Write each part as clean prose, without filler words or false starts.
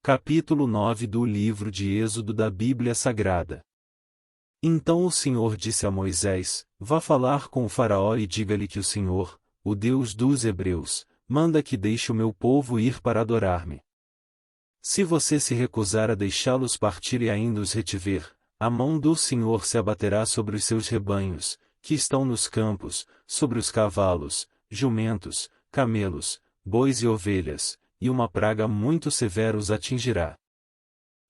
Capítulo 9 do livro de Êxodo da Bíblia Sagrada. Então o Senhor disse a Moisés: Vá falar com o Faraó e diga-lhe que o Senhor, o Deus dos Hebreus, manda que deixe o meu povo ir para adorar-me. Se você se recusar a deixá-los partir e ainda os retiver, a mão do Senhor se abaterá sobre os seus rebanhos, que estão nos campos, sobre os cavalos, jumentos, camelos, bois e ovelhas, e uma praga muito severa os atingirá.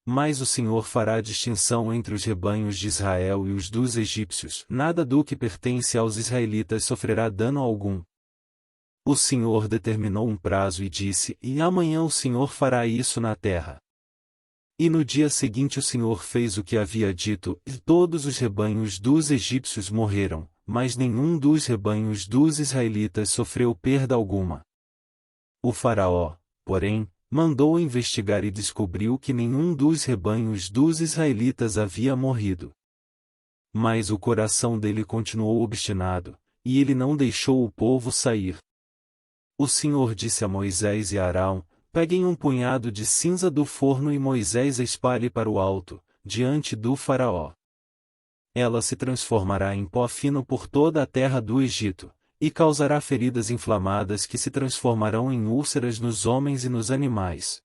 Mas o Senhor fará distinção entre os rebanhos de Israel e os dos egípcios. Nada do que pertence aos israelitas sofrerá dano algum. O Senhor determinou um prazo e disse: E amanhã o Senhor fará isso na terra. E no dia seguinte o Senhor fez o que havia dito, e todos os rebanhos dos egípcios morreram, mas nenhum dos rebanhos dos israelitas sofreu perda alguma. O Faraó, porém, mandou investigar e descobriu que nenhum dos rebanhos dos israelitas havia morrido. Mas o coração dele continuou obstinado, e ele não deixou o povo sair. O Senhor disse a Moisés e a Arão: Peguem um punhado de cinza do forno e Moisés a espalhe para o alto, diante do Faraó. Ela se transformará em pó fino por toda a terra do Egito, e causará feridas inflamadas que se transformarão em úlceras nos homens e nos animais.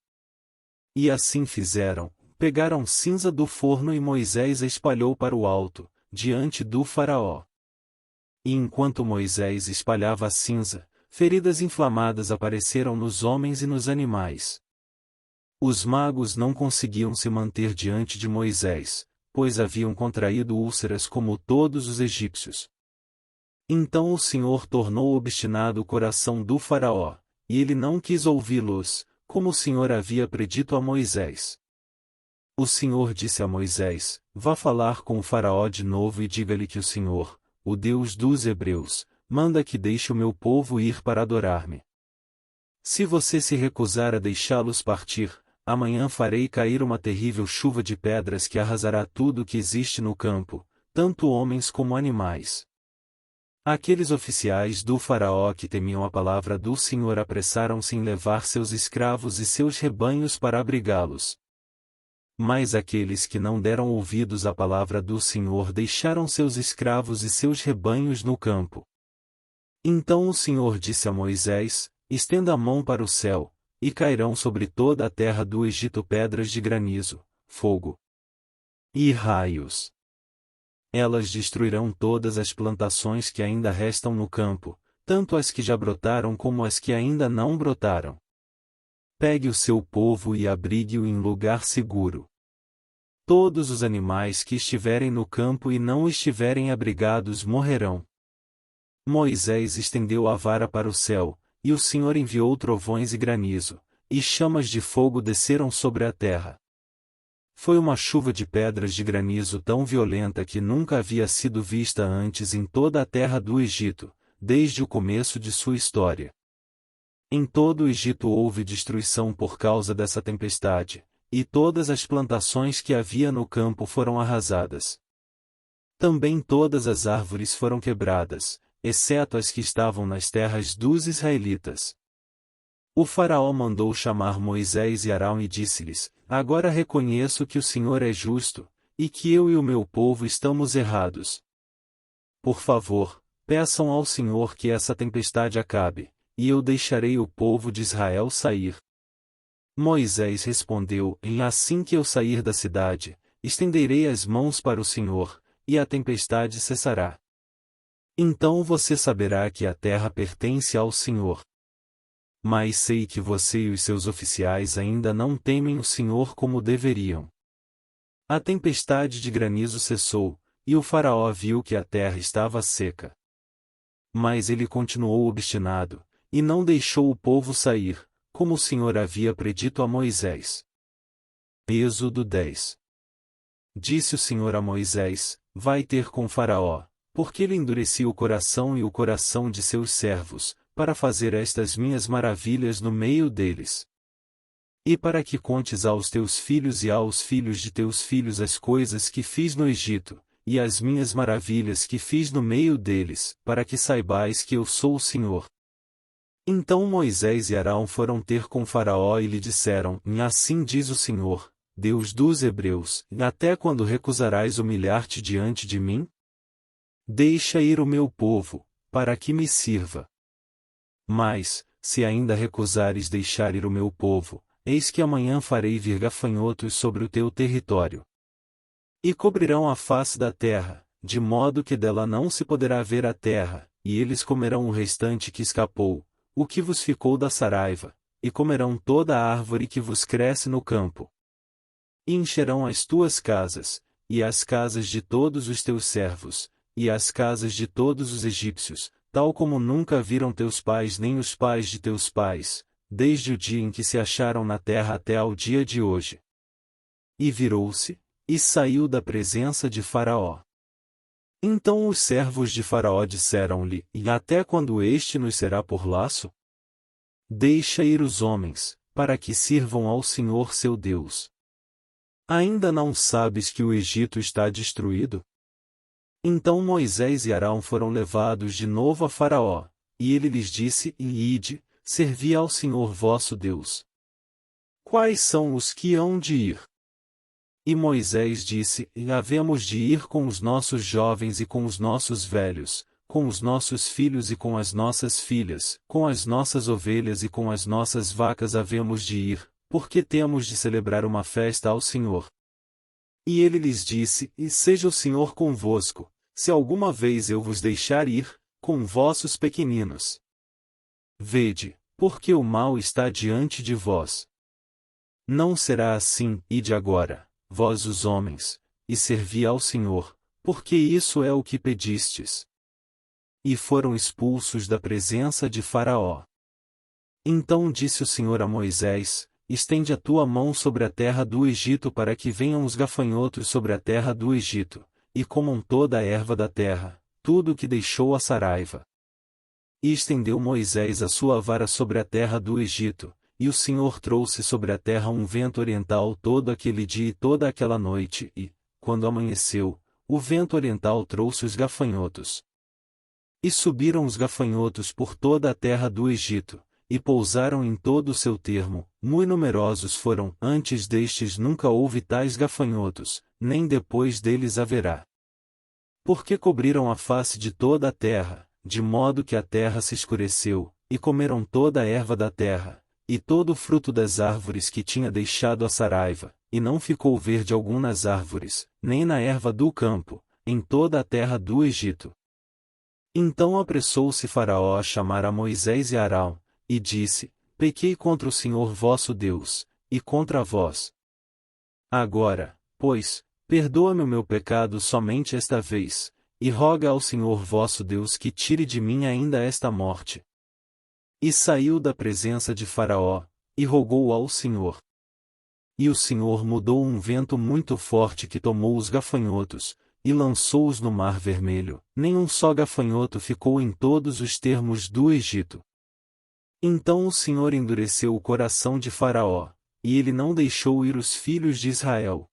E assim fizeram, pegaram cinza do forno e Moisés a espalhou para o alto, diante do Faraó. E enquanto Moisés espalhava a cinza, feridas inflamadas apareceram nos homens e nos animais. Os magos não conseguiam se manter diante de Moisés, pois haviam contraído úlceras como todos os egípcios. Então o Senhor tornou obstinado o coração do Faraó, e ele não quis ouvi-los, como o Senhor havia predito a Moisés. O Senhor disse a Moisés: Vá falar com o Faraó de novo e diga-lhe que o Senhor, o Deus dos Hebreus, manda que deixe o meu povo ir para adorar-me. Se você se recusar a deixá-los partir, amanhã farei cair uma terrível chuva de pedras que arrasará tudo o que existe no campo, tanto homens como animais. Aqueles oficiais do Faraó que temiam a palavra do Senhor apressaram-se em levar seus escravos e seus rebanhos para abrigá-los. Mas aqueles que não deram ouvidos à palavra do Senhor deixaram seus escravos e seus rebanhos no campo. Então o Senhor disse a Moisés: Estenda a mão para o céu, e cairão sobre toda a terra do Egito pedras de granizo, fogo e raios. Elas destruirão todas as plantações que ainda restam no campo, tanto as que já brotaram como as que ainda não brotaram. Pegue o seu povo e abrigue-o em lugar seguro. Todos os animais que estiverem no campo e não estiverem abrigados morrerão. Moisés estendeu a vara para o céu, e o Senhor enviou trovões e granizo, e chamas de fogo desceram sobre a terra. Foi uma chuva de pedras de granizo tão violenta que nunca havia sido vista antes em toda a terra do Egito, desde o começo de sua história. Em todo o Egito houve destruição por causa dessa tempestade, e todas as plantações que havia no campo foram arrasadas. Também todas as árvores foram quebradas, exceto as que estavam nas terras dos israelitas. O Faraó mandou chamar Moisés e Arão e disse-lhes: Agora reconheço que o Senhor é justo, e que eu e o meu povo estamos errados. Por favor, peçam ao Senhor que essa tempestade acabe, e eu deixarei o povo de Israel sair. Moisés respondeu: Assim que eu sair da cidade, estenderei as mãos para o Senhor, e a tempestade cessará. Então você saberá que a terra pertence ao Senhor. Mas sei que você e os seus oficiais ainda não temem o Senhor como deveriam. A tempestade de granizo cessou, e o Faraó viu que a terra estava seca. Mas ele continuou obstinado, e não deixou o povo sair, como o Senhor havia predito a Moisés. Êxodo 10. Disse o Senhor a Moisés: Vai ter com Faraó, porque ele endurecia o coração e o coração de seus servos, para fazer estas minhas maravilhas no meio deles. E para que contes aos teus filhos e aos filhos de teus filhos as coisas que fiz no Egito, e as minhas maravilhas que fiz no meio deles, para que saibais que eu sou o Senhor. Então Moisés e Arão foram ter com Faraó e lhe disseram: Assim diz o Senhor, Deus dos Hebreus, até quando recusarás humilhar-te diante de mim? Deixa ir o meu povo, para que me sirva. Mas, se ainda recusares deixar ir o meu povo, eis que amanhã farei vir gafanhotos sobre o teu território. E cobrirão a face da terra, de modo que dela não se poderá ver a terra, e eles comerão o restante que escapou, o que vos ficou da saraiva, e comerão toda a árvore que vos cresce no campo. E encherão as tuas casas, e as casas de todos os teus servos, e as casas de todos os egípcios, tal como nunca viram teus pais nem os pais de teus pais, desde o dia em que se acharam na terra até ao dia de hoje. E virou-se, e saiu da presença de Faraó. Então os servos de Faraó disseram-lhe: E até quando este nos será por laço? Deixa ir os homens, para que sirvam ao Senhor seu Deus. Ainda não sabes que o Egito está destruído? Então Moisés e Arão foram levados de novo a Faraó, e ele lhes disse: Ide, servi ao Senhor vosso Deus. Quais são os que hão de ir? E Moisés disse: Havemos de ir com os nossos jovens e com os nossos velhos, com os nossos filhos e com as nossas filhas, com as nossas ovelhas e com as nossas vacas havemos de ir, porque temos de celebrar uma festa ao Senhor. E ele lhes disse: E seja o Senhor convosco, se alguma vez eu vos deixar ir, com vossos pequeninos. Vede, porque o mal está diante de vós. Não será assim, ide agora, vós os homens, e servi ao Senhor, porque isso é o que pedistes. E foram expulsos da presença de Faraó. Então disse o Senhor a Moisés: Estende a tua mão sobre a terra do Egito para que venham os gafanhotos sobre a terra do Egito, e comam toda a erva da terra, tudo o que deixou a saraiva. E estendeu Moisés a sua vara sobre a terra do Egito, e o Senhor trouxe sobre a terra um vento oriental todo aquele dia e toda aquela noite, e, quando amanheceu, o vento oriental trouxe os gafanhotos. E subiram os gafanhotos por toda a terra do Egito, e pousaram em todo o seu termo, muito numerosos foram, antes destes nunca houve tais gafanhotos, nem depois deles haverá. Porque cobriram a face de toda a terra, de modo que a terra se escureceu, e comeram toda a erva da terra, e todo o fruto das árvores que tinha deixado a saraiva, e não ficou verde algum nas árvores, nem na erva do campo, em toda a terra do Egito. Então apressou-se Faraó a chamar a Moisés e Arão, e disse: Pequei contra o Senhor vosso Deus, e contra vós. Agora, pois, perdoa-me o meu pecado somente esta vez, e roga ao Senhor vosso Deus que tire de mim ainda esta morte. E saiu da presença de Faraó, e rogou ao Senhor. E o Senhor mudou um vento muito forte que tomou os gafanhotos, e lançou-os no Mar Vermelho, nenhum só gafanhoto ficou em todos os termos do Egito. Então o Senhor endureceu o coração de Faraó, e ele não deixou ir os filhos de Israel.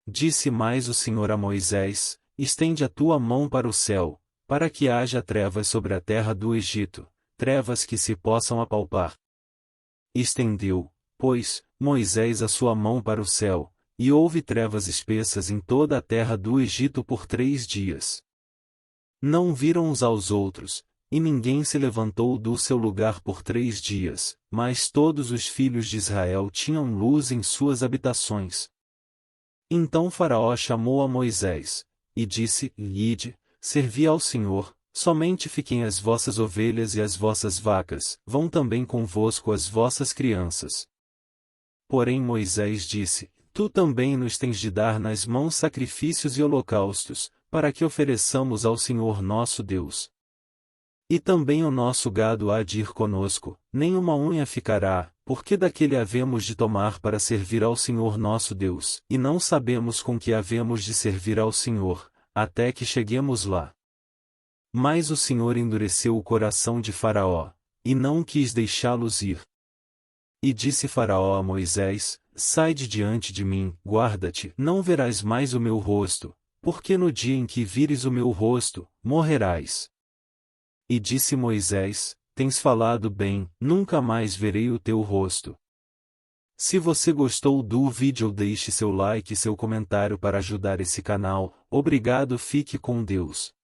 Disse mais o Senhor a Moisés: Estende a tua mão para o céu, para que haja trevas sobre a terra do Egito, trevas que se possam apalpar. Estendeu, pois, Moisés a sua mão para o céu, e houve trevas espessas em toda a terra do Egito por 3 dias. Não viram uns aos outros, e ninguém se levantou do seu lugar por 3 dias, mas todos os filhos de Israel tinham luz em suas habitações. Então Faraó chamou a Moisés, e disse: Ide, servi ao Senhor, somente fiquem as vossas ovelhas e as vossas vacas, vão também convosco as vossas crianças. Porém Moisés disse: Tu também nos tens de dar nas mãos sacrifícios e holocaustos, para que ofereçamos ao Senhor nosso Deus. E também o nosso gado há de ir conosco, nem uma unha ficará, porque daquele havemos de tomar para servir ao Senhor nosso Deus, e não sabemos com que havemos de servir ao Senhor, até que cheguemos lá. Mas o Senhor endureceu o coração de Faraó, e não quis deixá-los ir. E disse Faraó a Moisés: Sai de diante de mim, guarda-te, não verás mais o meu rosto, porque no dia em que vires o meu rosto, morrerás. E disse Moisés: tens falado bem, nunca mais verei o teu rosto. Se você gostou do vídeo, deixe seu like e seu comentário para ajudar esse canal. Obrigado, fique com Deus.